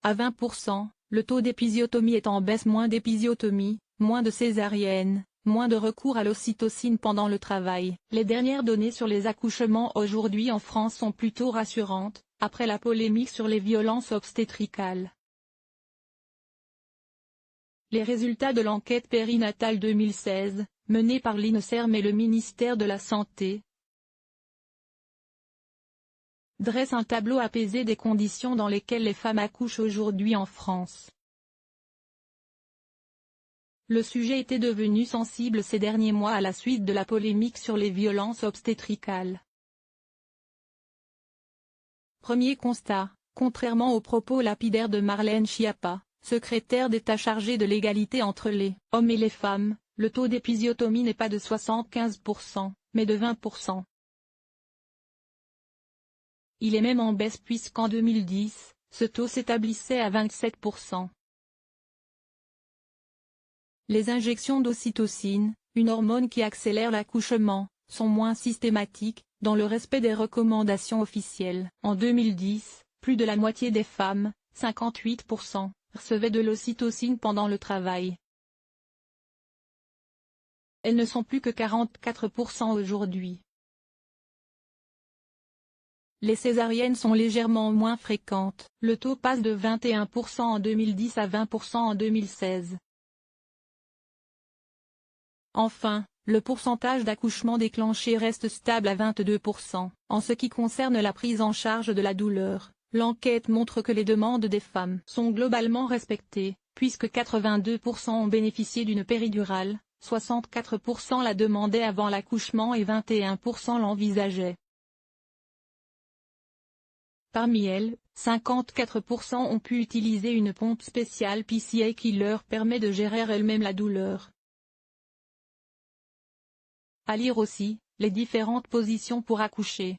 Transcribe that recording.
à 20%, le taux d'épisiotomie est en baisse, moins d'épisiotomie, moins de césariennes, moins de recours à l'ocytocine pendant le travail. Les dernières données sur les accouchements aujourd'hui en France sont plutôt rassurantes, après la polémique sur les violences obstétricales. Les résultats de l'enquête périnatale 2016, menée par l'INSERM et le ministère de la Santé, dressent un tableau apaisé des conditions dans lesquelles les femmes accouchent aujourd'hui en France. Le sujet était devenu sensible ces derniers mois à la suite de la polémique sur les violences obstétricales. Premier constat, contrairement aux propos lapidaires de Marlène Schiappa, secrétaire d'État chargée de l'égalité entre les hommes et les femmes, le taux d'épisiotomie n'est pas de 75%, mais de 20%. Il est même en baisse puisqu'en 2010, ce taux s'établissait à 27%. Les injections d'ocytocine, une hormone qui accélère l'accouchement, sont moins systématiques, dans le respect des recommandations officielles. En 2010, plus de la moitié des femmes, 58%, recevaient de l'ocytocine pendant le travail. Elles ne sont plus que 44% aujourd'hui. Les césariennes sont légèrement moins fréquentes, le taux passe de 21% en 2010 à 20% en 2016. Enfin, le pourcentage d'accouchements déclenchés reste stable à 22%. En ce qui concerne la prise en charge de la douleur, l'enquête montre que les demandes des femmes sont globalement respectées, puisque 82% ont bénéficié d'une péridurale, 64% la demandaient avant l'accouchement et 21% l'envisageaient. Parmi elles, 54% ont pu utiliser une pompe spéciale PCA qui leur permet de gérer elles-mêmes la douleur. À lire aussi, les différentes positions pour accoucher.